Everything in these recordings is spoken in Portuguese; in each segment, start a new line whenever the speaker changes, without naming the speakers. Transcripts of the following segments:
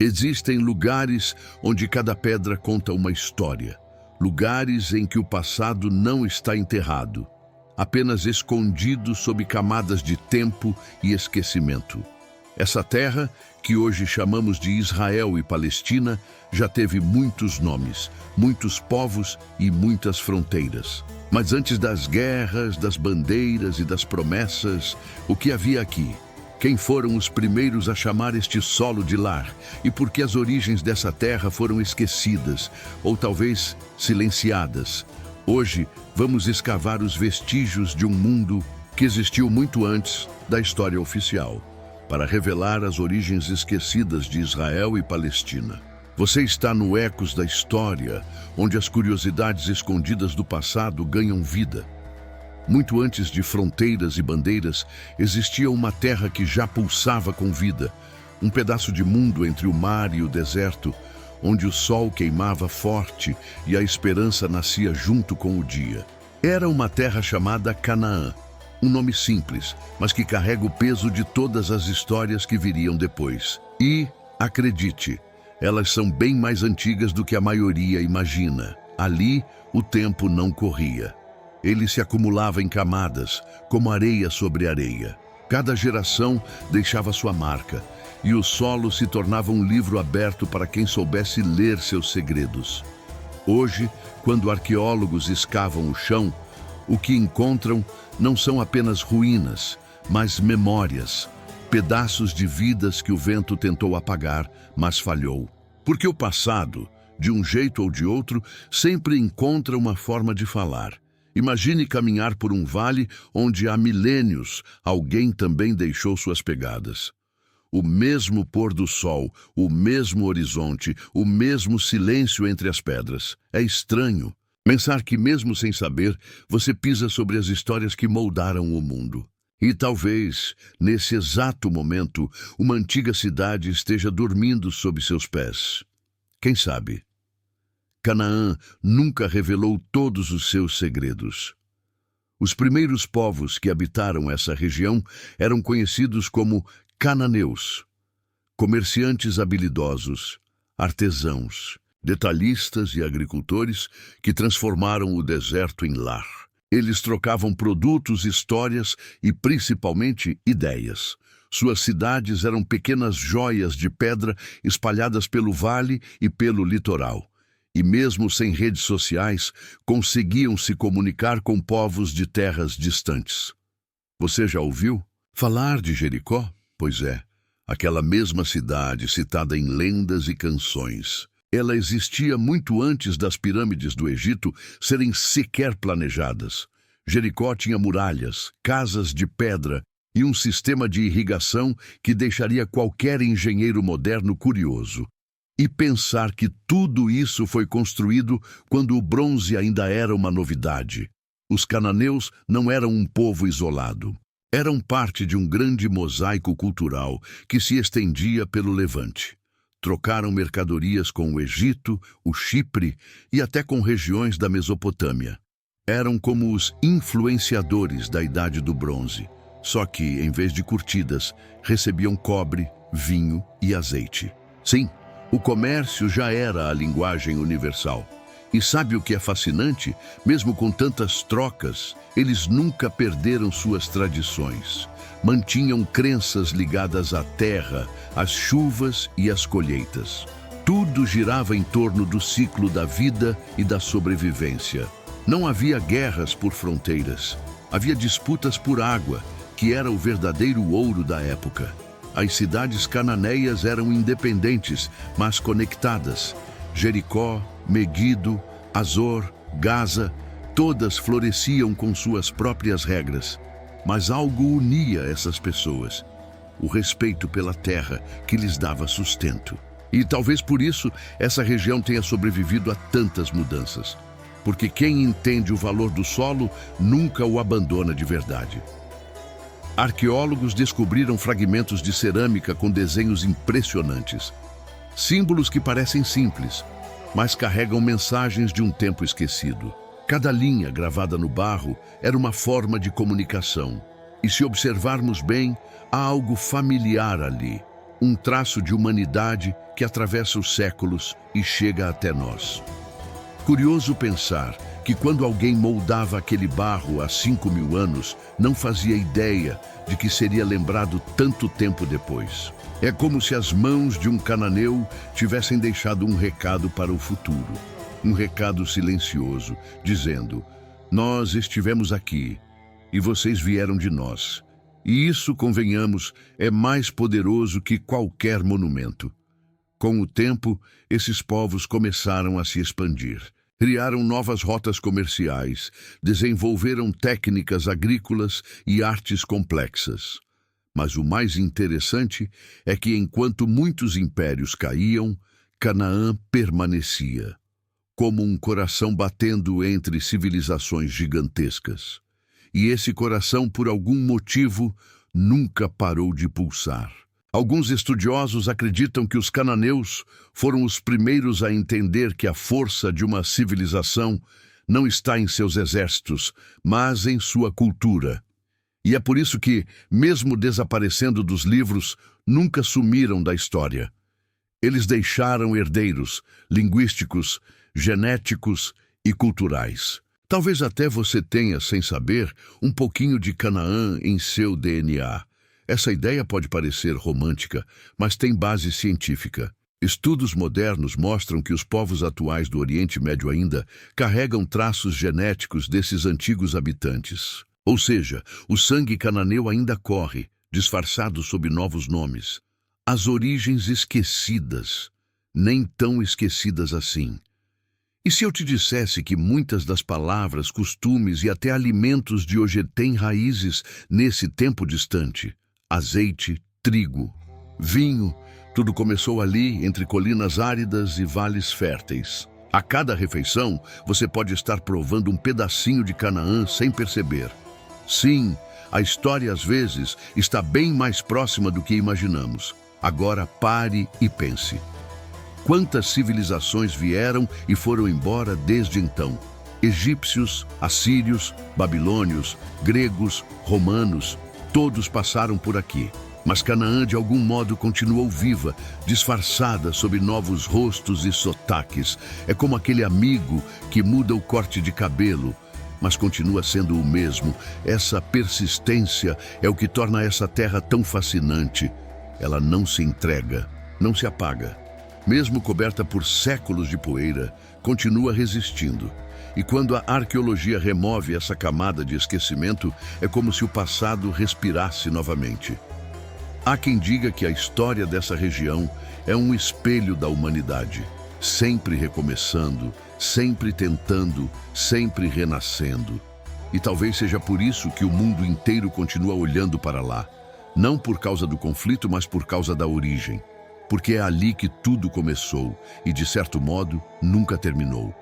Existem lugares onde cada pedra conta uma história. Lugares em que o passado não está enterrado, apenas escondido sob camadas de tempo e esquecimento. Essa terra, que hoje chamamos de Israel e Palestina, já teve muitos nomes, muitos povos e muitas fronteiras. Mas antes das guerras, das bandeiras e das promessas, o que havia aqui? Quem foram os primeiros a chamar este solo de lar? E por que as origens dessa terra foram esquecidas, ou talvez silenciadas? Hoje, vamos escavar os vestígios de um mundo que existiu muito antes da história oficial, para revelar as origens esquecidas de Israel e Palestina. Você está no Ecos da História, onde as curiosidades escondidas do passado ganham vida. Muito antes de fronteiras e bandeiras, existia uma terra que já pulsava com vida, um pedaço de mundo entre o mar e o deserto, onde o sol queimava forte e a esperança nascia junto com o dia. Era uma terra chamada Canaã, um nome simples, mas que carrega o peso de todas as histórias que viriam depois. E, acredite, elas são bem mais antigas do que a maioria imagina. Ali, o tempo não corria. Ele se acumulava em camadas, como areia sobre areia. Cada geração deixava sua marca, e o solo se tornava um livro aberto para quem soubesse ler seus segredos. Hoje, quando arqueólogos escavam o chão, o que encontram não são apenas ruínas, mas memórias, pedaços de vidas que o vento tentou apagar, mas falhou. Porque o passado, de um jeito ou de outro, sempre encontra uma forma de falar. Imagine caminhar por um vale onde há milênios alguém também deixou suas pegadas. O mesmo pôr do sol, o mesmo horizonte, o mesmo silêncio entre as pedras. É estranho pensar que, mesmo sem saber, você pisa sobre as histórias que moldaram o mundo. E talvez, nesse exato momento, uma antiga cidade esteja dormindo sob seus pés. Quem sabe? Canaã nunca revelou todos os seus segredos. Os primeiros povos que habitaram essa região eram conhecidos como cananeus, comerciantes habilidosos, artesãos, detalhistas e agricultores que transformaram o deserto em lar. Eles trocavam produtos, histórias e, principalmente, ideias. Suas cidades eram pequenas joias de pedra espalhadas pelo vale e pelo litoral. E mesmo sem redes sociais, conseguiam se comunicar com povos de terras distantes. Você já ouviu falar de Jericó? Pois é, aquela mesma cidade citada em lendas e canções. Ela existia muito antes das pirâmides do Egito serem sequer planejadas. Jericó tinha muralhas, casas de pedra e um sistema de irrigação que deixaria qualquer engenheiro moderno curioso. E pensar que tudo isso foi construído quando o bronze ainda era uma novidade. Os cananeus não eram um povo isolado. Eram parte de um grande mosaico cultural que se estendia pelo Levante. Trocaram mercadorias com o Egito, o Chipre e até com regiões da Mesopotâmia. Eram como os influenciadores da Idade do Bronze, só que, em vez de curtidas, recebiam cobre, vinho e azeite. Sim, o comércio já era a linguagem universal. E sabe o que é fascinante? Mesmo com tantas trocas, eles nunca perderam suas tradições. Mantinham crenças ligadas à terra, às chuvas e às colheitas. Tudo girava em torno do ciclo da vida e da sobrevivência. Não havia guerras por fronteiras. Havia disputas por água, que era o verdadeiro ouro da época. As cidades cananeias eram independentes, mas conectadas. Jericó, Meguido, Azor, Gaza, todas floresciam com suas próprias regras. Mas algo unia essas pessoas: o respeito pela terra que lhes dava sustento. E talvez por isso essa região tenha sobrevivido a tantas mudanças. Porque quem entende o valor do solo nunca o abandona de verdade. Arqueólogos descobriram fragmentos de cerâmica com desenhos impressionantes. Símbolos que parecem simples, mas carregam mensagens de um tempo esquecido. Cada linha gravada no barro era uma forma de comunicação. E se observarmos bem, há algo familiar ali. Um traço de humanidade que atravessa os séculos e chega até nós. Curioso pensar que quando alguém moldava aquele barro há 5.000 anos, não fazia ideia de que seria lembrado tanto tempo depois. É como se as mãos de um cananeu tivessem deixado um recado para o futuro. Um recado silencioso, dizendo: nós estivemos aqui e vocês vieram de nós. E isso, convenhamos, é mais poderoso que qualquer monumento. Com o tempo, esses povos começaram a se expandir. Criaram novas rotas comerciais, desenvolveram técnicas agrícolas e artes complexas. Mas o mais interessante é que enquanto muitos impérios caíam, Canaã permanecia, como um coração batendo entre civilizações gigantescas. E esse coração, por algum motivo, nunca parou de pulsar. Alguns estudiosos acreditam que os cananeus foram os primeiros a entender que a força de uma civilização não está em seus exércitos, mas em sua cultura. E é por isso que, mesmo desaparecendo dos livros, nunca sumiram da história. Eles deixaram herdeiros linguísticos, genéticos e culturais. Talvez até você tenha, sem saber, um pouquinho de Canaã em seu DNA. Essa ideia pode parecer romântica, mas tem base científica. Estudos modernos mostram que os povos atuais do Oriente Médio ainda carregam traços genéticos desses antigos habitantes. Ou seja, o sangue cananeu ainda corre, disfarçado sob novos nomes. As origens esquecidas, nem tão esquecidas assim. E se eu te dissesse que muitas das palavras, costumes e até alimentos de hoje têm raízes nesse tempo distante? Azeite, trigo, vinho, tudo começou ali entre colinas áridas e vales férteis. A cada refeição, você pode estar provando um pedacinho de Canaã sem perceber. Sim, a história às vezes está bem mais próxima do que imaginamos. Agora pare e pense. Quantas civilizações vieram e foram embora desde então? Egípcios, assírios, babilônios, gregos, romanos, todos passaram por aqui. Mas Canaã de algum modo continuou viva, disfarçada sob novos rostos e sotaques. É como aquele amigo que muda o corte de cabelo, mas continua sendo o mesmo. Essa persistência é o que torna essa terra tão fascinante. Ela não se entrega, não se apaga. Mesmo coberta por séculos de poeira, continua resistindo. E quando a arqueologia remove essa camada de esquecimento, é como se o passado respirasse novamente. Há quem diga que a história dessa região é um espelho da humanidade, sempre recomeçando, sempre tentando, sempre renascendo. E talvez seja por isso que o mundo inteiro continua olhando para lá. Não por causa do conflito, mas por causa da origem. Porque é ali que tudo começou e, de certo modo, nunca terminou.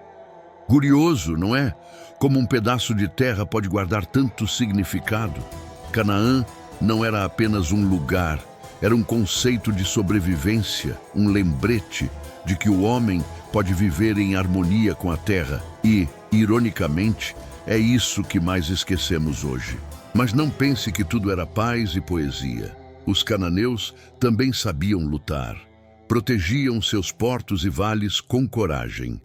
Curioso, não é? Como um pedaço de terra pode guardar tanto significado. Canaã não era apenas um lugar, era um conceito de sobrevivência, um lembrete de que o homem pode viver em harmonia com a terra e, ironicamente, é isso que mais esquecemos hoje. Mas não pense que tudo era paz e poesia. Os cananeus também sabiam lutar. Protegiam seus portos e vales com coragem.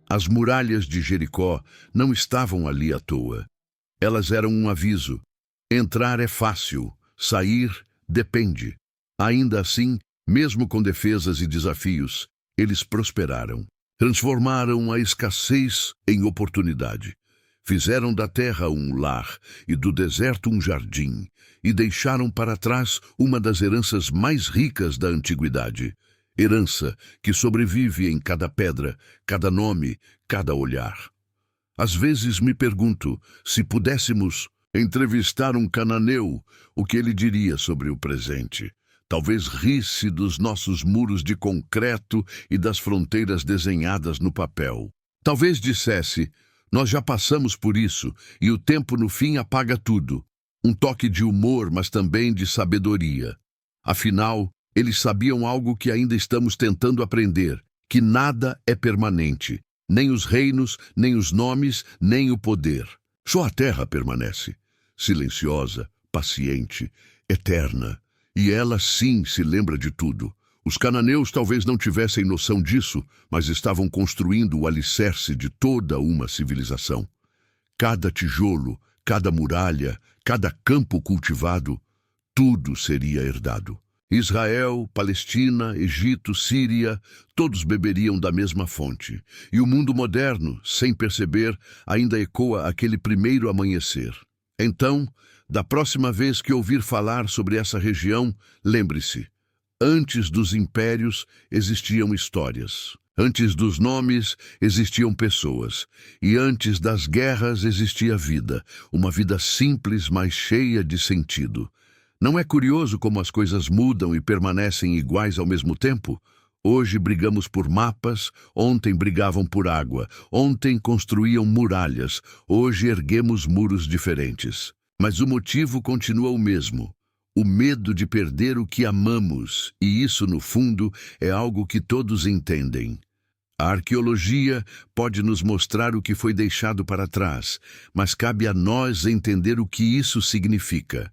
As muralhas de Jericó não estavam ali à toa. Elas eram um aviso. Entrar é fácil, sair depende. Ainda assim, mesmo com defesas e desafios, eles prosperaram. Transformaram a escassez em oportunidade. Fizeram da terra um lar e do deserto um jardim, e deixaram para trás uma das heranças mais ricas da antiguidade. Herança que sobrevive em cada pedra, cada nome, cada olhar. Às vezes me pergunto, se pudéssemos entrevistar um cananeu, o que ele diria sobre o presente? Talvez risse dos nossos muros de concreto e das fronteiras desenhadas no papel. Talvez dissesse: nós já passamos por isso, e o tempo no fim apaga tudo. Um toque de humor, mas também de sabedoria. Afinal, eles sabiam algo que ainda estamos tentando aprender, que nada é permanente. Nem os reinos, nem os nomes, nem o poder. Só a terra permanece. Silenciosa, paciente, eterna. E ela sim se lembra de tudo. Os cananeus talvez não tivessem noção disso, mas estavam construindo o alicerce de toda uma civilização. Cada tijolo, cada muralha, cada campo cultivado, tudo seria herdado. Israel, Palestina, Egito, Síria, todos beberiam da mesma fonte. E o mundo moderno, sem perceber, ainda ecoa aquele primeiro amanhecer. Então, da próxima vez que ouvir falar sobre essa região, lembre-se, antes dos impérios existiam histórias. Antes dos nomes existiam pessoas. E antes das guerras existia vida. Uma vida simples, mas cheia de sentido. Não é curioso como as coisas mudam e permanecem iguais ao mesmo tempo? Hoje brigamos por mapas, ontem brigavam por água, ontem construíam muralhas, hoje erguemos muros diferentes. Mas o motivo continua o mesmo. O medo de perder o que amamos, e isso, no fundo, é algo que todos entendem. A arqueologia pode nos mostrar o que foi deixado para trás, mas cabe a nós entender o que isso significa.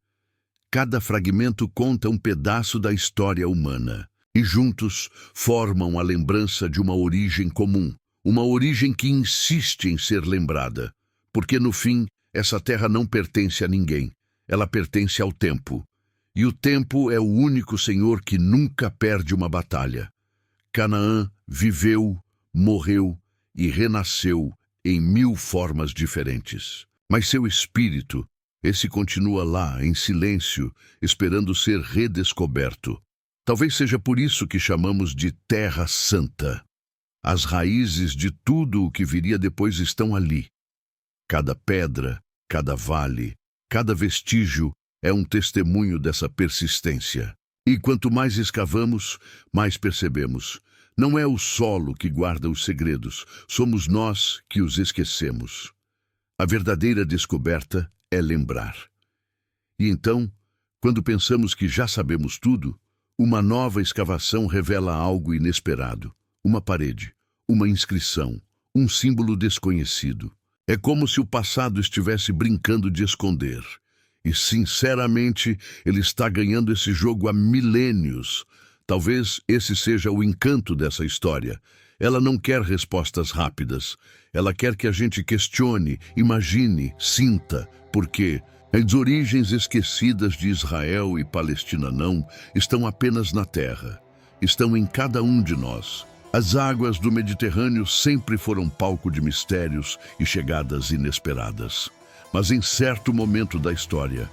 Cada fragmento conta um pedaço da história humana, e juntos formam a lembrança de uma origem comum, uma origem que insiste em ser lembrada, porque no fim, essa terra não pertence a ninguém, ela pertence ao tempo. E o tempo é o único senhor que nunca perde uma batalha. Canaã viveu, morreu e renasceu em 1000 formas diferentes. Mas seu espírito, esse continua lá, em silêncio, esperando ser redescoberto. Talvez seja por isso que chamamos de Terra Santa. As raízes de tudo o que viria depois estão ali. Cada pedra, cada vale, cada vestígio é um testemunho dessa persistência. E quanto mais escavamos, mais percebemos. Não é o solo que guarda os segredos, somos nós que os esquecemos. A verdadeira descoberta é lembrar. E então, quando pensamos que já sabemos tudo, uma nova escavação revela algo inesperado. Uma parede, uma inscrição, um símbolo desconhecido. É como se o passado estivesse brincando de esconder. E, sinceramente, ele está ganhando esse jogo há milênios. Talvez esse seja o encanto dessa história. Ela não quer respostas rápidas. Ela quer que a gente questione, imagine, sinta, porque as origens esquecidas de Israel e Palestina não estão apenas na terra. Estão em cada um de nós. As águas do Mediterrâneo sempre foram palco de mistérios e chegadas inesperadas. Mas em certo momento da história,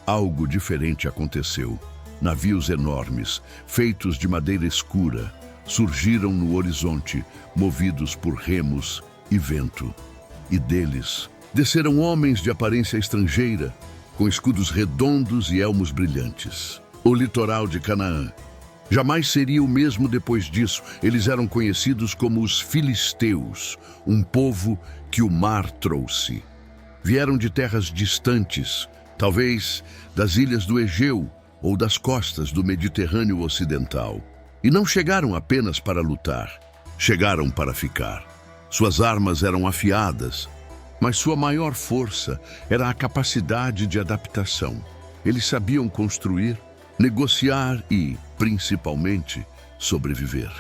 algo diferente aconteceu. Navios enormes, feitos de madeira escura, surgiram no horizonte, movidos por remos e vento. E deles desceram homens de aparência estrangeira, com escudos redondos e elmos brilhantes. O litoral de Canaã jamais seria o mesmo depois disso. Eles eram conhecidos como os filisteus, um povo que o mar trouxe. Vieram de terras distantes, talvez das ilhas do Egeu ou das costas do Mediterrâneo Ocidental. E não chegaram apenas para lutar, chegaram para ficar. Suas armas eram afiadas, mas sua maior força era a capacidade de adaptação. Eles sabiam construir, negociar e, principalmente, sobreviver.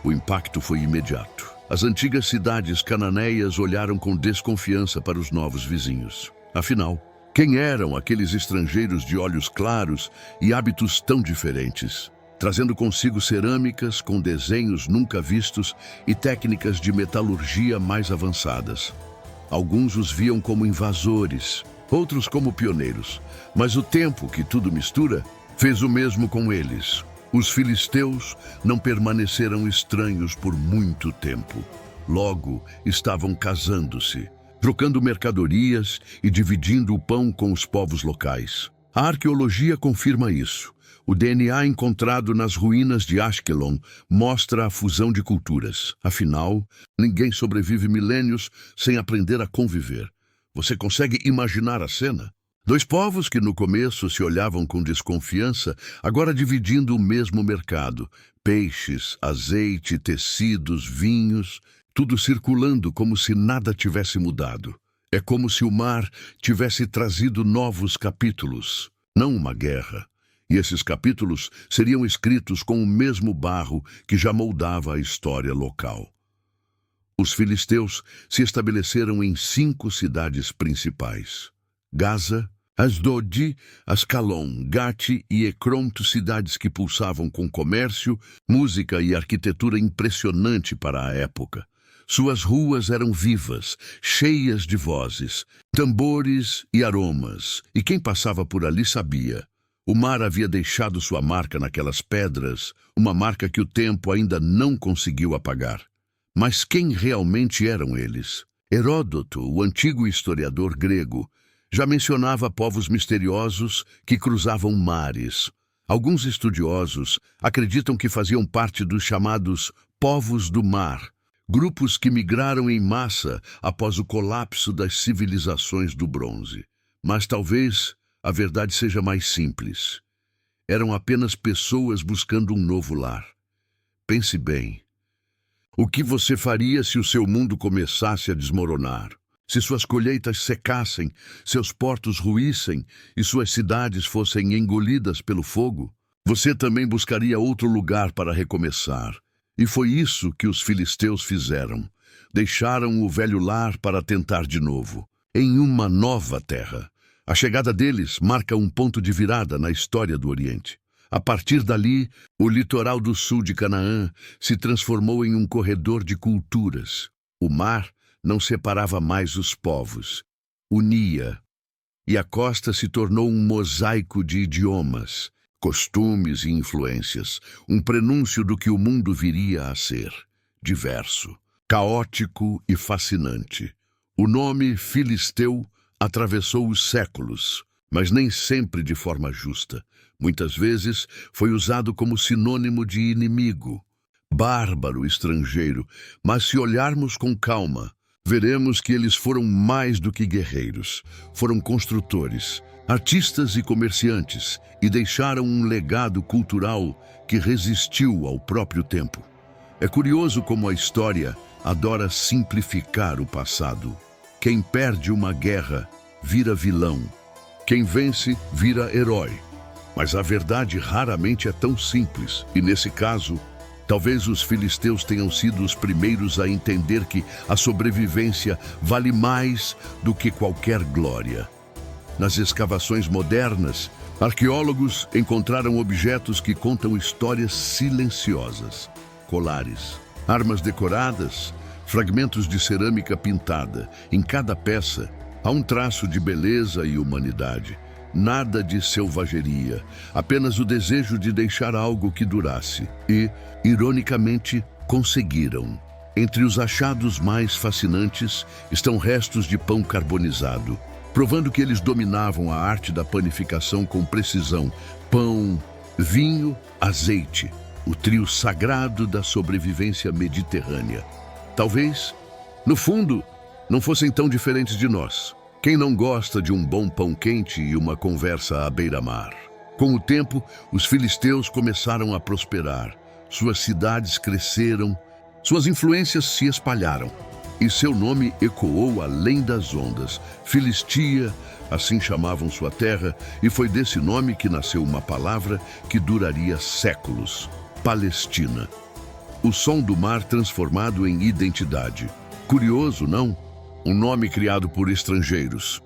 O impacto foi imediato. As antigas cidades cananeias olharam com desconfiança para os novos vizinhos. Afinal, quem eram aqueles estrangeiros de olhos claros e hábitos tão diferentes, trazendo consigo cerâmicas com desenhos nunca vistos e técnicas de metalurgia mais avançadas? Alguns os viam como invasores, outros como pioneiros, mas o tempo que tudo mistura fez o mesmo com eles. Os filisteus não permaneceram estranhos por muito tempo. Logo, estavam casando-se, trocando mercadorias e dividindo o pão com os povos locais. A arqueologia confirma isso. O DNA encontrado nas ruínas de Ashkelon mostra a fusão de culturas. Afinal, ninguém sobrevive milênios sem aprender a conviver. Você consegue imaginar a cena? Dois povos que no começo se olhavam com desconfiança, agora dividindo o mesmo mercado. Peixes, azeite, tecidos, vinhos, tudo circulando como se nada tivesse mudado. É como se o mar tivesse trazido novos capítulos, não uma guerra. E esses capítulos seriam escritos com o mesmo barro que já moldava a história local. Os filisteus se estabeleceram em 5 cidades principais: Gaza, Asdod, Ascalon, Gate e Ecrom, cidades que pulsavam com comércio, música e arquitetura impressionante para a época. Suas ruas eram vivas, cheias de vozes, tambores e aromas, e quem passava por ali sabia. O mar havia deixado sua marca naquelas pedras, uma marca que o tempo ainda não conseguiu apagar. Mas quem realmente eram eles? Heródoto, o antigo historiador grego, já mencionava povos misteriosos que cruzavam mares. Alguns estudiosos acreditam que faziam parte dos chamados povos do mar, grupos que migraram em massa após o colapso das civilizações do bronze. Mas talvez a verdade seja mais simples. Eram apenas pessoas buscando um novo lar. Pense bem. O que você faria se o seu mundo começasse a desmoronar? Se suas colheitas secassem, seus portos ruíssem e suas cidades fossem engolidas pelo fogo? Você também buscaria outro lugar para recomeçar. E foi isso que os filisteus fizeram. Deixaram o velho lar para tentar de novo, em uma nova terra. A chegada deles marca um ponto de virada na história do Oriente. A partir dali, o litoral do sul de Canaã se transformou em um corredor de culturas. O mar não separava mais os povos, unia. E a costa se tornou um mosaico de idiomas, costumes e influências, um prenúncio do que o mundo viria a ser: diverso, caótico e fascinante. O nome filisteu atravessou os séculos, mas nem sempre de forma justa. Muitas vezes foi usado como sinônimo de inimigo, bárbaro, estrangeiro, mas se olharmos com calma, veremos que eles foram mais do que guerreiros. Foram construtores, artistas e comerciantes, e deixaram um legado cultural que resistiu ao próprio tempo. É curioso como a história adora simplificar o passado. Quem perde uma guerra vira vilão. Quem vence vira herói. Mas a verdade raramente é tão simples, e nesse caso, talvez os filisteus tenham sido os primeiros a entender que a sobrevivência vale mais do que qualquer glória. Nas escavações modernas, arqueólogos encontraram objetos que contam histórias silenciosas: colares, armas decoradas, fragmentos de cerâmica pintada. Em cada peça há um traço de beleza e humanidade. Nada de selvageria, apenas o desejo de deixar algo que durasse. E, ironicamente, conseguiram. Entre os achados mais fascinantes estão restos de pão carbonizado, provando que eles dominavam a arte da panificação com precisão. Pão, vinho, azeite, o trio sagrado da sobrevivência mediterrânea. Talvez, no fundo, não fossem tão diferentes de nós. Quem não gosta de um bom pão quente e uma conversa à beira-mar? Com o tempo, os filisteus começaram a prosperar. Suas cidades cresceram, suas influências se espalharam, e seu nome ecoou além das ondas. Filistia, assim chamavam sua terra, e foi desse nome que nasceu uma palavra que duraria séculos: Palestina. O som do mar transformado em identidade. Curioso, não? Um nome criado por estrangeiros,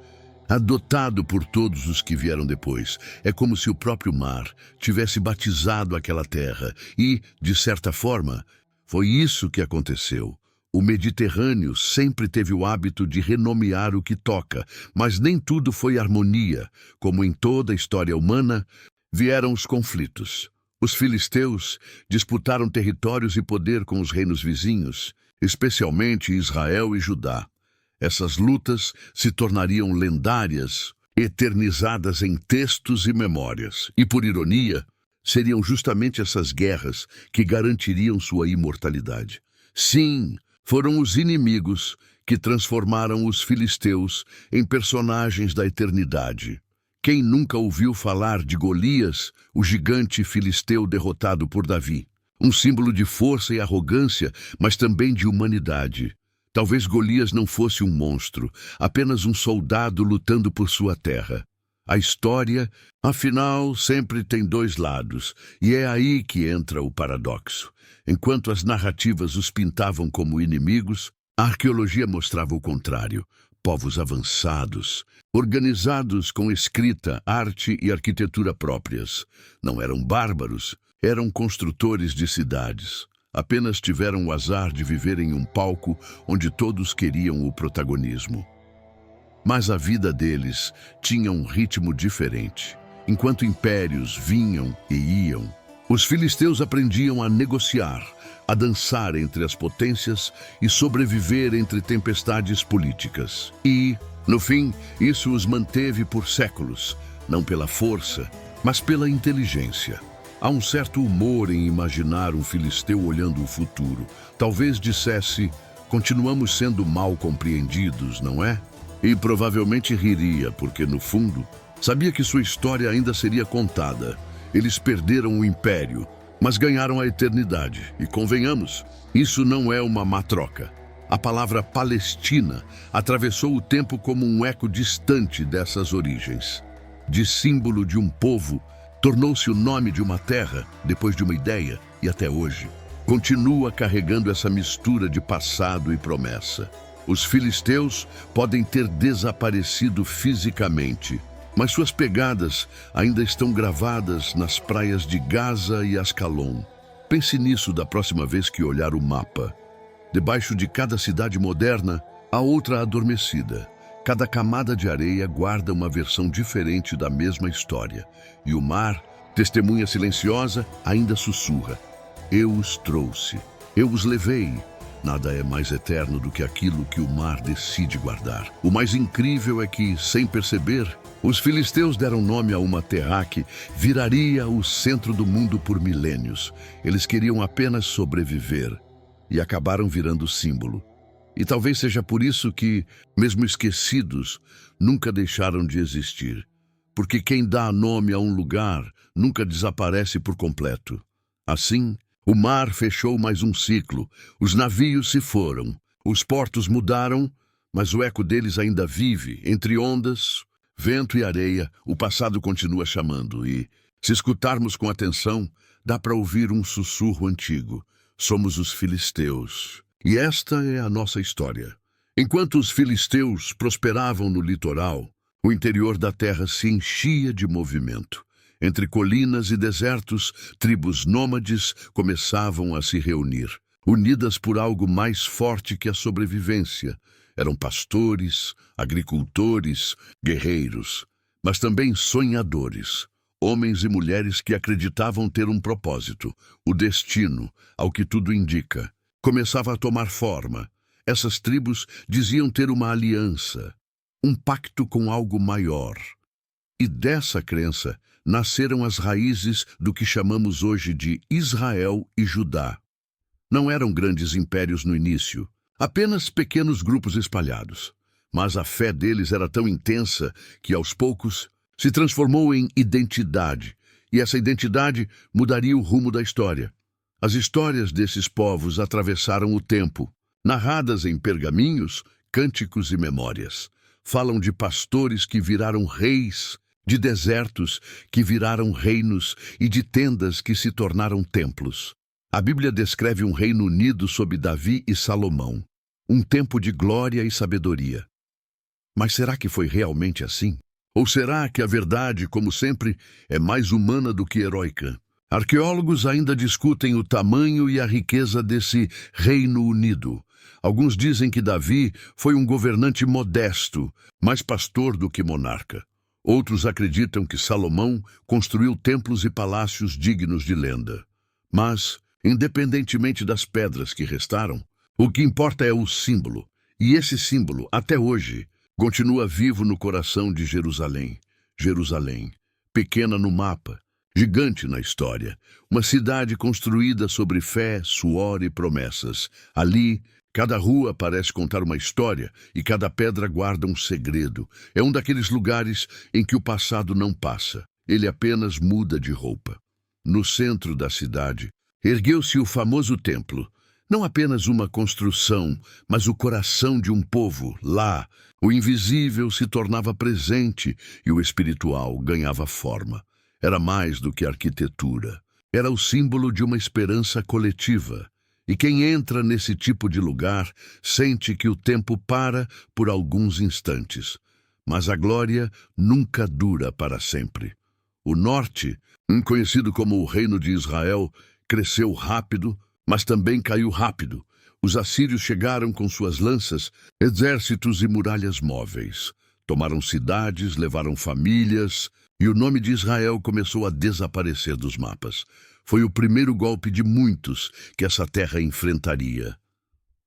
adotado por todos os que vieram depois. É como se o próprio mar tivesse batizado aquela terra e, de certa forma, foi isso que aconteceu. O Mediterrâneo sempre teve o hábito de renomear o que toca, mas nem tudo foi harmonia. Como em toda a história humana, vieram os conflitos. Os filisteus disputaram territórios e poder com os reinos vizinhos, especialmente Israel e Judá. Essas lutas se tornariam lendárias, eternizadas em textos e memórias. E, por ironia, seriam justamente essas guerras que garantiriam sua imortalidade. Sim, foram os inimigos que transformaram os filisteus em personagens da eternidade. Quem nunca ouviu falar de Golias, o gigante filisteu derrotado por Davi? Um símbolo de força e arrogância, mas também de humanidade. Talvez Golias não fosse um monstro, apenas um soldado lutando por sua terra. A história, afinal, sempre tem dois lados, e é aí que entra o paradoxo. Enquanto as narrativas os pintavam como inimigos, a arqueologia mostrava o contrário. Povos avançados, organizados com escrita, arte e arquitetura próprias. Não eram bárbaros, eram construtores de cidades. Apenas tiveram o azar de viver em um palco onde todos queriam o protagonismo. Mas a vida deles tinha um ritmo diferente. Enquanto impérios vinham e iam, os filisteus aprendiam a negociar, a dançar entre as potências e sobreviver entre tempestades políticas. E, no fim, isso os manteve por séculos, não pela força, mas pela inteligência. Há um certo humor em imaginar um filisteu olhando o futuro. Talvez dissesse, continuamos sendo mal compreendidos, não é? E provavelmente riria, porque no fundo, sabia que sua história ainda seria contada. Eles perderam o império, mas ganharam a eternidade. E convenhamos, isso não é uma má troca. A palavra Palestina atravessou o tempo como um eco distante dessas origens. De símbolo de um povo, tornou-se o nome de uma terra, depois de uma ideia, e até hoje. Continua carregando essa mistura de passado e promessa. Os filisteus podem ter desaparecido fisicamente, mas suas pegadas ainda estão gravadas nas praias de Gaza e Ascalon. Pense nisso da próxima vez que olhar o mapa. Debaixo de cada cidade moderna, há outra adormecida. Cada camada de areia guarda uma versão diferente da mesma história. E o mar, testemunha silenciosa, ainda sussurra. Eu os trouxe, eu os levei. Nada é mais eterno do que aquilo que o mar decide guardar. O mais incrível é que, sem perceber, os filisteus deram nome a uma terra que viraria o centro do mundo por milênios. Eles queriam apenas sobreviver e acabaram virando símbolo. E talvez seja por isso que, mesmo esquecidos, nunca deixaram de existir. Porque quem dá nome a um lugar nunca desaparece por completo. Assim, o mar fechou mais um ciclo, os navios se foram, os portos mudaram, mas o eco deles ainda vive, entre ondas, vento e areia, o passado continua chamando e, se escutarmos com atenção, dá para ouvir um sussurro antigo. Somos os filisteus. E esta é a nossa história. Enquanto os filisteus prosperavam no litoral, o interior da terra se enchia de movimento. Entre colinas e desertos, tribos nômades começavam a se reunir, unidas por algo mais forte que a sobrevivência. Eram pastores, agricultores, guerreiros, mas também sonhadores, homens e mulheres que acreditavam ter um propósito, o destino, ao que tudo indica. Começava a tomar forma. Essas tribos diziam ter uma aliança, um pacto com algo maior. E dessa crença nasceram as raízes do que chamamos hoje de Israel e Judá. Não eram grandes impérios no início, apenas pequenos grupos espalhados. Mas a fé deles era tão intensa que, aos poucos, se transformou em identidade. E essa identidade mudaria o rumo da história. As histórias desses povos atravessaram o tempo, narradas em pergaminhos, cânticos e memórias. Falam de pastores que viraram reis, de desertos que viraram reinos e de tendas que se tornaram templos. A Bíblia descreve um reino unido sob Davi e Salomão, um tempo de glória e sabedoria. Mas será que foi realmente assim? Ou será que a verdade, como sempre, é mais humana do que heróica? Arqueólogos ainda discutem o tamanho e a riqueza desse reino unido. Alguns dizem que Davi foi um governante modesto, mais pastor do que monarca. Outros acreditam que Salomão construiu templos e palácios dignos de lenda. Mas, independentemente das pedras que restaram, o que importa é o símbolo. E esse símbolo, até hoje, continua vivo no coração de Jerusalém. Jerusalém, pequena no mapa, gigante na história. Uma cidade construída sobre fé, suor e promessas. Ali, cada rua parece contar uma história e cada pedra guarda um segredo. É um daqueles lugares em que o passado não passa. Ele apenas muda de roupa. No centro da cidade, ergueu-se o famoso templo. Não apenas uma construção, mas o coração de um povo. Lá, o invisível se tornava presente e o espiritual ganhava forma. Era mais do que arquitetura. Era o símbolo de uma esperança coletiva. E quem entra nesse tipo de lugar sente que o tempo para por alguns instantes. Mas a glória nunca dura para sempre. O norte, conhecido como o Reino de Israel, cresceu rápido, mas também caiu rápido. Os assírios chegaram com suas lanças, exércitos e muralhas móveis. Tomaram cidades, levaram famílias, e o nome de Israel começou a desaparecer dos mapas. Foi o primeiro golpe de muitos que essa terra enfrentaria.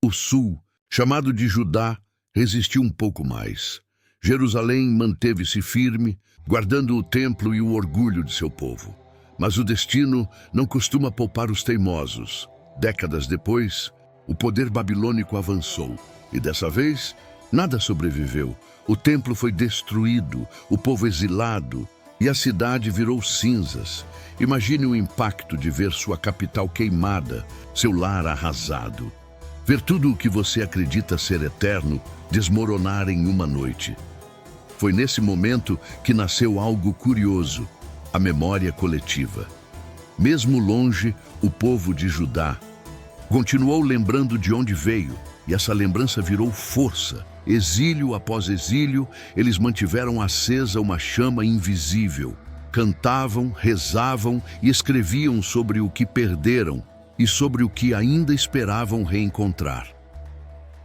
O sul, chamado de Judá, resistiu um pouco mais. Jerusalém manteve-se firme, guardando o templo e o orgulho de seu povo. Mas o destino não costuma poupar os teimosos. Décadas depois, o poder babilônico avançou, e dessa vez, nada sobreviveu. O templo foi destruído, o povo exilado, e a cidade virou cinzas. Imagine o impacto de ver sua capital queimada, seu lar arrasado. Ver tudo o que você acredita ser eterno desmoronar em uma noite. Foi nesse momento que nasceu algo curioso, a memória coletiva. Mesmo longe, o povo de Judá continuou lembrando de onde veio, e essa lembrança virou força. Exílio após exílio, eles mantiveram acesa uma chama invisível. Cantavam, rezavam e escreviam sobre o que perderam e sobre o que ainda esperavam reencontrar.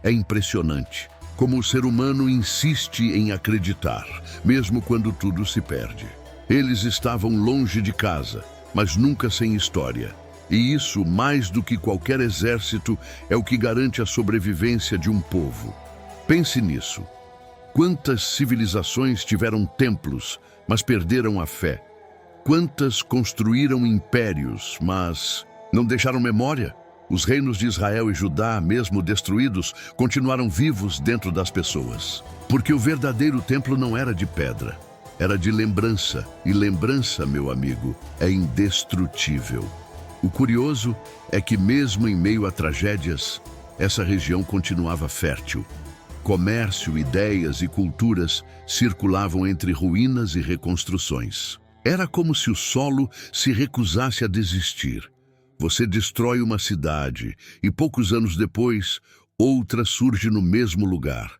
É impressionante como o ser humano insiste em acreditar, mesmo quando tudo se perde. Eles estavam longe de casa, mas nunca sem história. E isso, mais do que qualquer exército, é o que garante a sobrevivência de um povo. Pense nisso. Quantas civilizações tiveram templos, mas perderam a fé? Quantas construíram impérios, mas não deixaram memória? Os reinos de Israel e Judá, mesmo destruídos, continuaram vivos dentro das pessoas. Porque o verdadeiro templo não era de pedra, era de lembrança. E lembrança, meu amigo, é indestrutível. O curioso é que mesmo em meio a tragédias, essa região continuava fértil. Comércio, ideias e culturas circulavam entre ruínas e reconstruções. Era como se o solo se recusasse a desistir. Você destrói uma cidade e poucos anos depois, outra surge no mesmo lugar.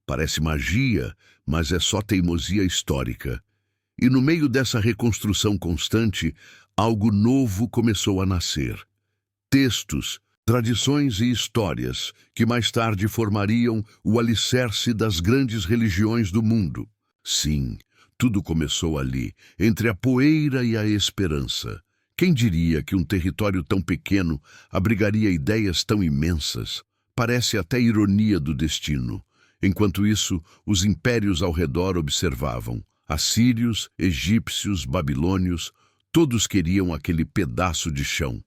Parece magia, mas é só teimosia histórica. E no meio dessa reconstrução constante, algo novo começou a nascer. Textos, tradições e histórias que mais tarde formariam o alicerce das grandes religiões do mundo. Sim, tudo começou ali, entre a poeira e a esperança. Quem diria que um território tão pequeno abrigaria ideias tão imensas? Parece até ironia do destino. Enquanto isso, os impérios ao redor observavam. Assírios, egípcios, babilônios, todos queriam aquele pedaço de chão.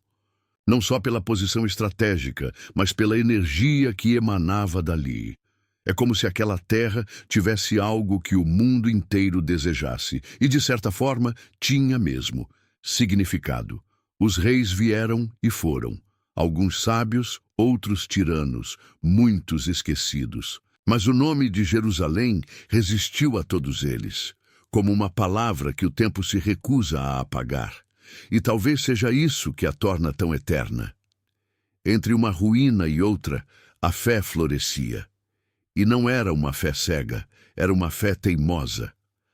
Não só pela posição estratégica, mas pela energia que emanava dali. É como se aquela terra tivesse algo que o mundo inteiro desejasse, e de certa forma tinha mesmo. Significado. Os reis vieram e foram. Alguns sábios, outros tiranos, muitos esquecidos. Mas o nome de Jerusalém resistiu a todos eles, como uma palavra que o tempo se recusa a apagar. E talvez seja isso que a torna tão eterna. Entre uma ruína e outra, a fé florescia. E não era uma fé cega, era uma fé teimosa.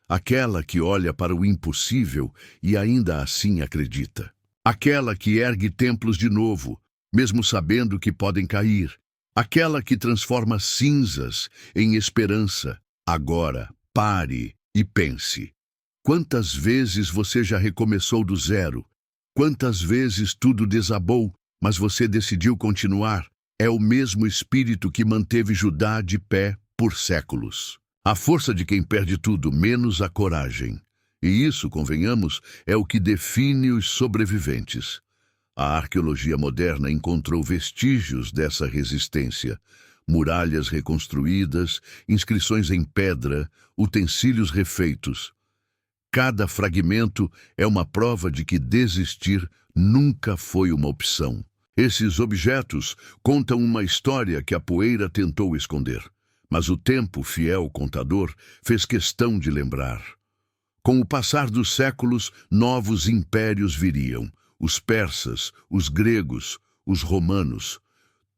Aquela que olha para o impossível e ainda assim acredita. Aquela que ergue templos de novo, mesmo sabendo que podem cair. Aquela que transforma cinzas em esperança. Agora, pare e pense. Quantas vezes você já recomeçou do zero? Quantas vezes tudo desabou, mas você decidiu continuar? É o mesmo espírito que manteve Judá de pé por séculos. A força de quem perde tudo, menos a coragem. E isso, convenhamos, é o que define os sobreviventes. A arqueologia moderna encontrou vestígios dessa resistência. Muralhas reconstruídas, inscrições em pedra, utensílios refeitos. Cada fragmento é uma prova de que desistir nunca foi uma opção. Esses objetos contam uma história que a poeira tentou esconder, mas o tempo, fiel contador, fez questão de lembrar. Com o passar dos séculos, novos impérios viriam: os persas, os gregos, os romanos.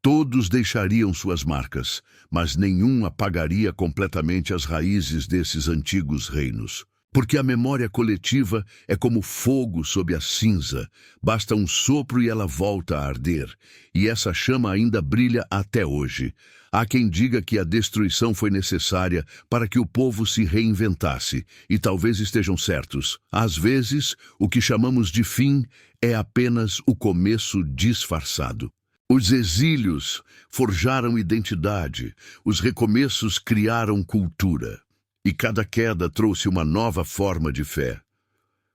Todos deixariam suas marcas, mas nenhum apagaria completamente as raízes desses antigos reinos. Porque a memória coletiva é como fogo sob a cinza. Basta um sopro e ela volta a arder. E essa chama ainda brilha até hoje. Há quem diga que a destruição foi necessária para que o povo se reinventasse, e talvez estejam certos. Às vezes, o que chamamos de fim é apenas o começo disfarçado. Os exílios forjaram identidade, os recomeços criaram cultura, e cada queda trouxe uma nova forma de fé.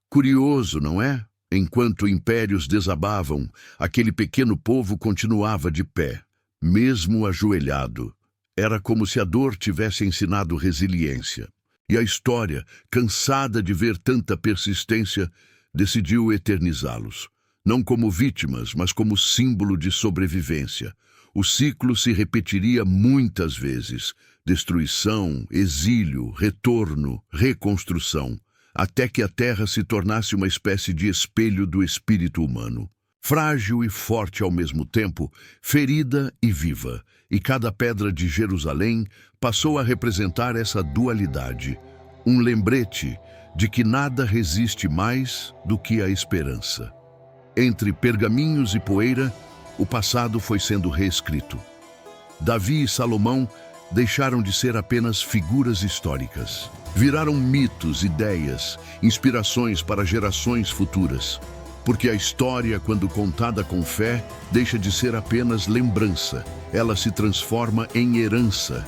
Curioso, não é? Enquanto impérios desabavam, aquele pequeno povo continuava de pé, mesmo ajoelhado. Era como se a dor tivesse ensinado resiliência. E a história, cansada de ver tanta persistência, decidiu eternizá-los. Não como vítimas, mas como símbolo de sobrevivência. O ciclo se repetiria muitas vezes: destruição, exílio, retorno, reconstrução, até que a Terra se tornasse uma espécie de espelho do espírito humano. Frágil e forte ao mesmo tempo, ferida e viva, e cada pedra de Jerusalém passou a representar essa dualidade, um lembrete de que nada resiste mais do que a esperança. Entre pergaminhos e poeira, o passado foi sendo reescrito. Davi e Salomão deixaram de ser apenas figuras históricas. Viraram mitos, ideias, inspirações para gerações futuras. Porque a história, quando contada com fé, deixa de ser apenas lembrança. Ela se transforma em herança.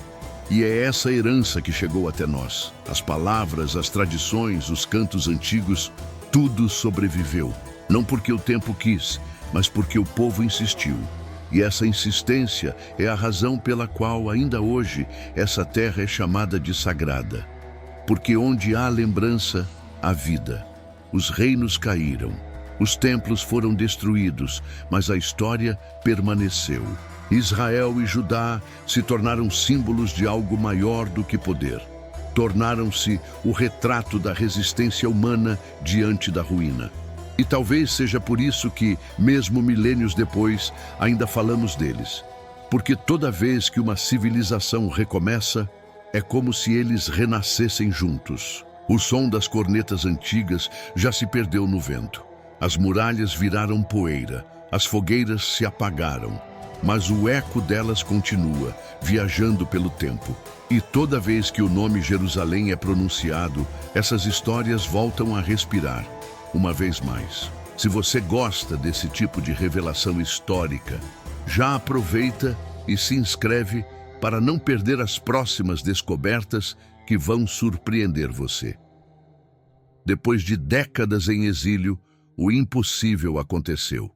E é essa herança que chegou até nós. As palavras, as tradições, os cantos antigos, tudo sobreviveu. Não porque o tempo quis, mas porque o povo insistiu. E essa insistência é a razão pela qual, ainda hoje, essa terra é chamada de sagrada. Porque onde há lembrança, há vida. Os reinos caíram, os templos foram destruídos, mas a história permaneceu. Israel e Judá se tornaram símbolos de algo maior do que poder. Tornaram-se o retrato da resistência humana diante da ruína. E talvez seja por isso que, mesmo milênios depois, ainda falamos deles. Porque toda vez que uma civilização recomeça, é como se eles renascessem juntos. O som das cornetas antigas já se perdeu no vento. As muralhas viraram poeira, as fogueiras se apagaram, mas o eco delas continua, viajando pelo tempo. E toda vez que o nome Jerusalém é pronunciado, essas histórias voltam a respirar. Uma vez mais, se você gosta desse tipo de revelação histórica, já aproveita e se inscreve para não perder as próximas descobertas que vão surpreender você. Depois de décadas em exílio, o impossível aconteceu.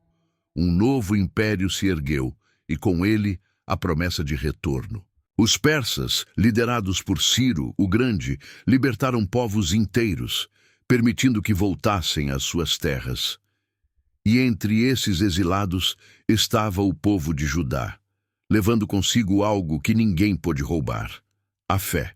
Um novo império se ergueu e com ele a promessa de retorno. Os persas, liderados por Ciro, o Grande, libertaram povos inteiros, permitindo que voltassem às suas terras. E entre esses exilados estava o povo de Judá, levando consigo algo que ninguém pôde roubar: a fé.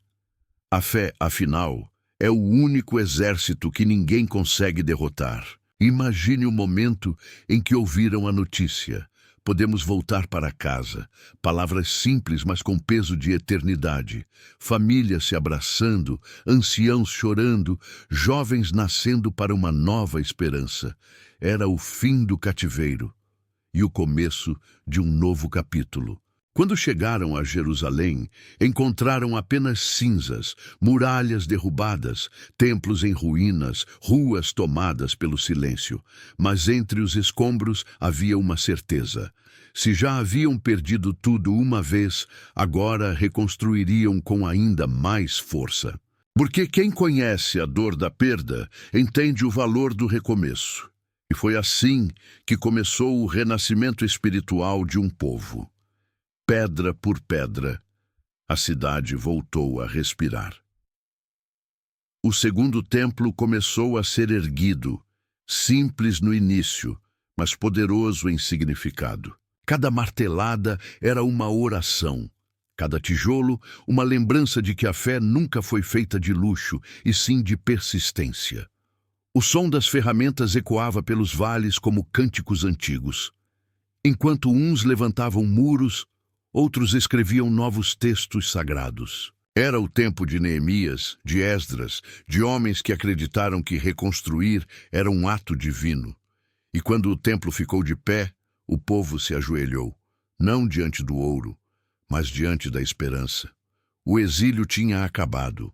A fé, afinal, é o único exército que ninguém consegue derrotar. Imagine o momento em que ouviram a notícia: podemos voltar para casa. Palavras simples, mas com peso de eternidade. Famílias se abraçando, anciãos chorando, jovens nascendo para uma nova esperança. Era o fim do cativeiro e o começo de um novo capítulo. Quando chegaram a Jerusalém, encontraram apenas cinzas, muralhas derrubadas, templos em ruínas, ruas tomadas pelo silêncio. Mas entre os escombros havia uma certeza: se já haviam perdido tudo uma vez, agora reconstruiriam com ainda mais força. Porque quem conhece a dor da perda entende o valor do recomeço. E foi assim que começou o renascimento espiritual de um povo. Pedra por pedra, a cidade voltou a respirar. O segundo templo começou a ser erguido, simples no início, mas poderoso em significado. Cada martelada era uma oração. Cada tijolo, uma lembrança de que a fé nunca foi feita de luxo, e sim de persistência. O som das ferramentas ecoava pelos vales como cânticos antigos. Enquanto uns levantavam muros, outros escreviam novos textos sagrados. Era o tempo de Neemias, de Esdras, de homens que acreditaram que reconstruir era um ato divino. E quando o templo ficou de pé, o povo se ajoelhou, não diante do ouro, mas diante da esperança. O exílio tinha acabado.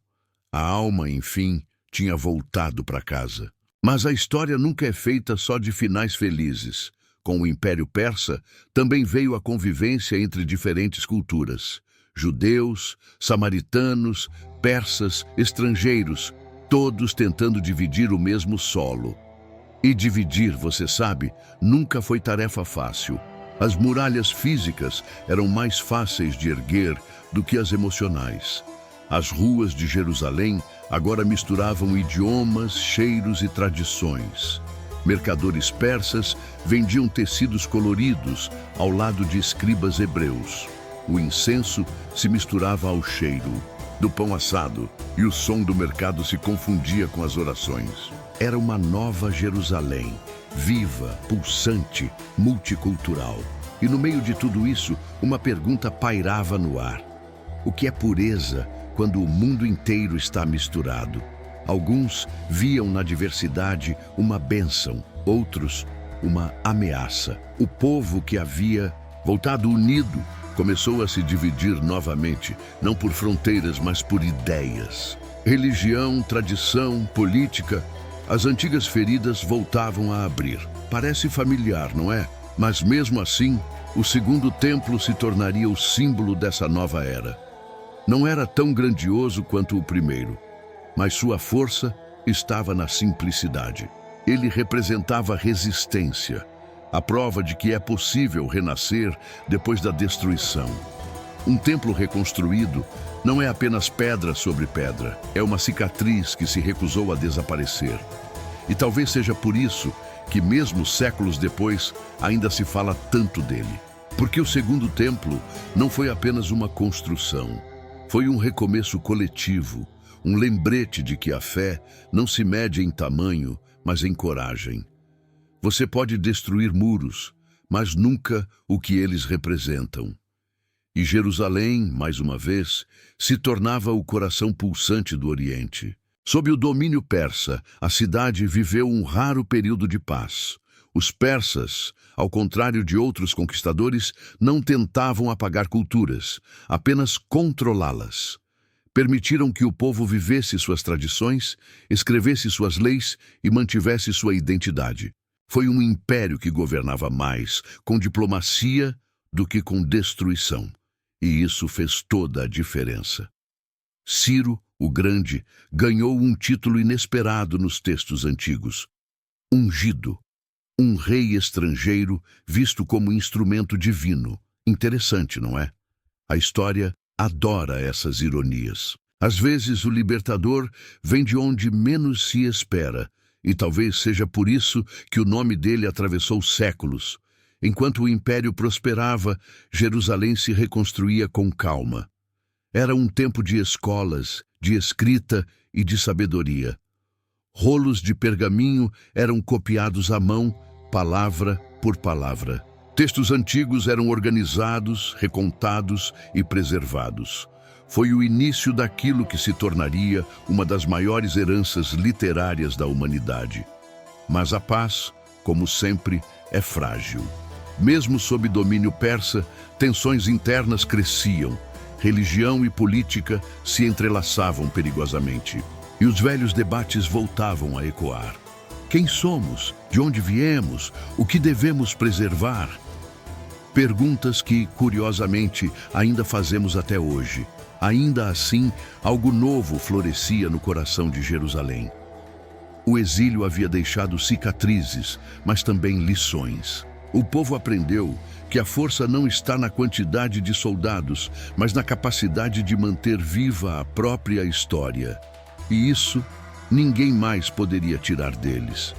A alma, enfim, tinha voltado para casa. Mas a história nunca é feita só de finais felizes. Com o Império Persa, também veio a convivência entre diferentes culturas. Judeus, samaritanos, persas, estrangeiros, todos tentando dividir o mesmo solo. E dividir, você sabe, nunca foi tarefa fácil. As muralhas físicas eram mais fáceis de erguer do que as emocionais. As ruas de Jerusalém agora misturavam idiomas, cheiros e tradições. Mercadores persas vendiam tecidos coloridos ao lado de escribas hebreus. O incenso se misturava ao cheiro do pão assado e o som do mercado se confundia com as orações. Era uma nova Jerusalém, viva, pulsante, multicultural. E no meio de tudo isso, uma pergunta pairava no ar. O que é pureza quando o mundo inteiro está misturado? Alguns viam na diversidade uma bênção, outros uma ameaça. O povo que havia voltado unido começou a se dividir novamente, não por fronteiras, mas por ideias. Religião, tradição, política, as antigas feridas voltavam a abrir. Parece familiar, não é? Mas mesmo assim, o segundo templo se tornaria o símbolo dessa nova era. Não era tão grandioso quanto o primeiro, mas sua força estava na simplicidade. Ele representava resistência, a prova de que é possível renascer depois da destruição. Um templo reconstruído não é apenas pedra sobre pedra, é uma cicatriz que se recusou a desaparecer. E talvez seja por isso que mesmo séculos depois ainda se fala tanto dele. Porque o segundo templo não foi apenas uma construção, foi um recomeço coletivo, um lembrete de que a fé não se mede em tamanho, mas em coragem. Você pode destruir muros, mas nunca o que eles representam. E Jerusalém, mais uma vez, se tornava o coração pulsante do Oriente. Sob o domínio persa, a cidade viveu um raro período de paz. Os persas, ao contrário de outros conquistadores, não tentavam apagar culturas, apenas controlá-las. Permitiram que o povo vivesse suas tradições, escrevesse suas leis e mantivesse sua identidade. Foi um império que governava mais com diplomacia do que com destruição. E isso fez toda a diferença. Ciro, o Grande, ganhou um título inesperado nos textos antigos. Ungido. Um rei estrangeiro visto como instrumento divino. Interessante, não é? A história adora essas ironias. Às vezes o libertador vem de onde menos se espera, e talvez seja por isso que o nome dele atravessou séculos. Enquanto o império prosperava, Jerusalém se reconstruía com calma. Era um tempo de escolas, de escrita e de sabedoria. Rolos de pergaminho eram copiados à mão, palavra por palavra. Textos antigos eram organizados, recontados e preservados. Foi o início daquilo que se tornaria uma das maiores heranças literárias da humanidade. Mas a paz, como sempre, é frágil. Mesmo sob domínio persa, tensões internas cresciam. Religião e política se entrelaçavam perigosamente. E os velhos debates voltavam a ecoar. Quem somos? De onde viemos? O que devemos preservar? Perguntas que, curiosamente, ainda fazemos até hoje. Ainda assim, algo novo florescia no coração de Jerusalém. O exílio havia deixado cicatrizes, mas também lições. O povo aprendeu que a força não está na quantidade de soldados, mas na capacidade de manter viva a própria história. E isso ninguém mais poderia tirar deles.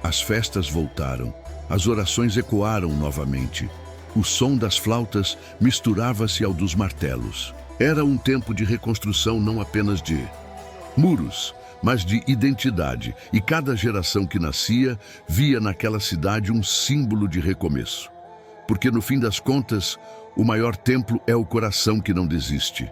As festas voltaram, As orações ecoaram novamente. O som das flautas misturava-se ao dos martelos. Era um tempo de reconstrução não apenas de muros, mas de identidade, e cada geração que nascia via naquela cidade um símbolo de recomeço. Porque no fim das contas, o maior templo é o coração que não desiste.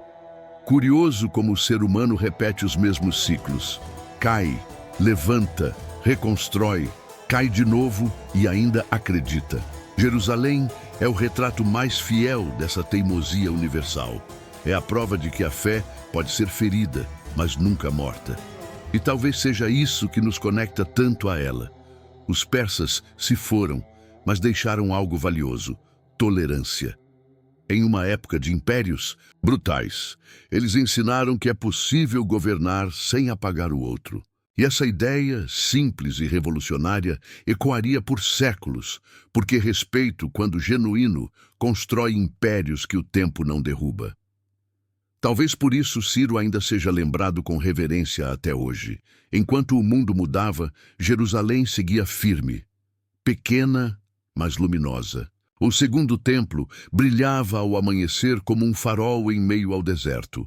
Curioso como o ser humano repete os mesmos ciclos. Cai, levanta, reconstrói, cai de novo e ainda acredita. Jerusalém é o retrato mais fiel dessa teimosia universal. É a prova de que a fé pode ser ferida, mas nunca morta. E talvez seja isso que nos conecta tanto a ela. Os persas se foram, mas deixaram algo valioso: tolerância. Em uma época de impérios brutais, eles ensinaram que é possível governar sem apagar o outro. E essa ideia, simples e revolucionária, ecoaria por séculos, porque respeito, quando genuíno, constrói impérios que o tempo não derruba. Talvez por isso Ciro ainda seja lembrado com reverência até hoje. Enquanto o mundo mudava, Jerusalém seguia firme, pequena, mas luminosa. O segundo templo brilhava ao amanhecer como um farol em meio ao deserto.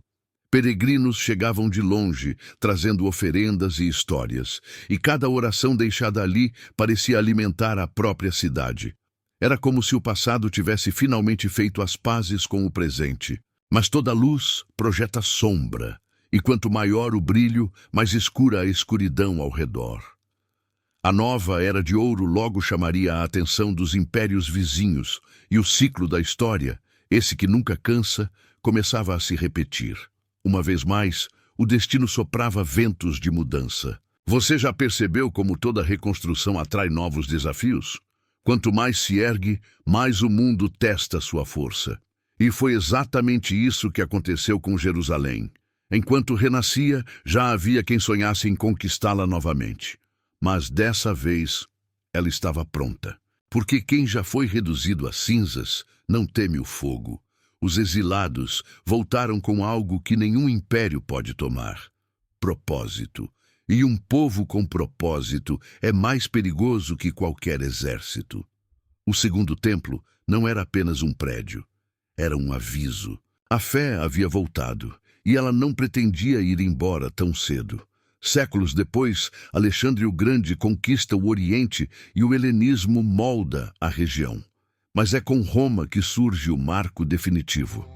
Peregrinos chegavam de longe, trazendo oferendas e histórias, e cada oração deixada ali parecia alimentar a própria cidade. Era como se o passado tivesse finalmente feito as pazes com o presente. Mas toda luz projeta sombra, e quanto maior o brilho, mais escura a escuridão ao redor. A nova Era de Ouro logo chamaria a atenção dos impérios vizinhos, e o ciclo da história, esse que nunca cansa, começava a se repetir. Uma vez mais, o destino soprava ventos de mudança. Você já percebeu como toda reconstrução atrai novos desafios? Quanto mais se ergue, mais o mundo testa sua força. E foi exatamente isso que aconteceu com Jerusalém. Enquanto renascia, já havia quem sonhasse em conquistá-la novamente. Mas dessa vez, ela estava pronta. Porque quem já foi reduzido a cinzas não teme o fogo. Os exilados voltaram com algo que nenhum império pode tomar: propósito. E um povo com propósito é mais perigoso que qualquer exército. O segundo templo não era apenas um prédio. Era um aviso. A fé havia voltado, e ela não pretendia ir embora tão cedo. Séculos depois, Alexandre o Grande conquista o Oriente e o helenismo molda a região. Mas é com Roma que surge o marco definitivo.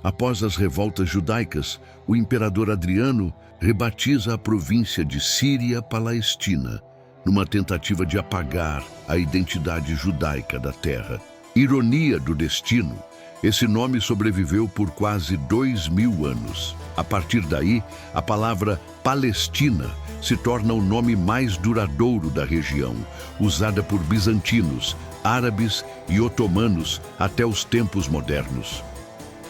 Após as revoltas judaicas, o imperador Adriano rebatiza a província de Síria Palestina, numa tentativa de apagar a identidade judaica da terra. Ironia do destino, esse nome sobreviveu por quase 2000 anos. A partir daí, a palavra Palestina se torna o nome mais duradouro da região, usada por bizantinos, árabes e otomanos até os tempos modernos.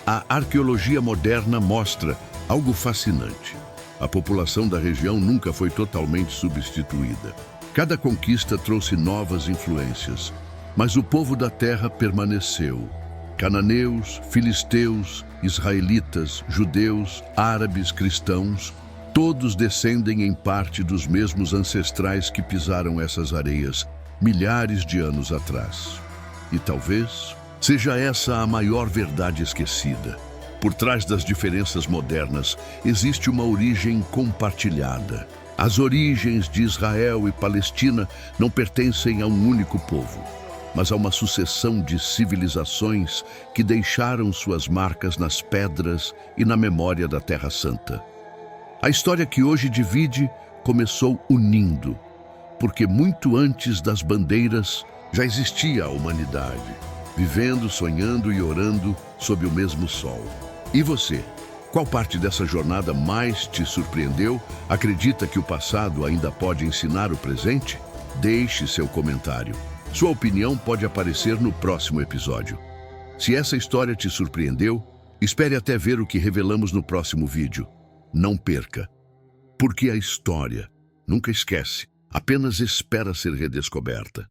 A arqueologia moderna mostra algo fascinante. A população da região nunca foi totalmente substituída. Cada conquista trouxe novas influências, mas o povo da terra permaneceu. Cananeus, filisteus, israelitas, judeus, árabes, cristãos, todos descendem em parte dos mesmos ancestrais que pisaram essas areias milhares de anos atrás. E talvez seja essa a maior verdade esquecida. Por trás das diferenças modernas existe uma origem compartilhada. As origens de Israel e Palestina não pertencem a um único povo, mas a uma sucessão de civilizações que deixaram suas marcas nas pedras e na memória da Terra Santa. A história que hoje divide começou unindo, porque muito antes das bandeiras já existia a humanidade, vivendo, sonhando e orando sob o mesmo sol. E você? Qual parte dessa jornada mais te surpreendeu? Acredita que o passado ainda pode ensinar o presente? Deixe seu comentário. Sua opinião pode aparecer no próximo episódio. Se essa história te surpreendeu, espere até ver o que revelamos no próximo vídeo. Não perca, porque a história nunca esquece, apenas espera ser redescoberta.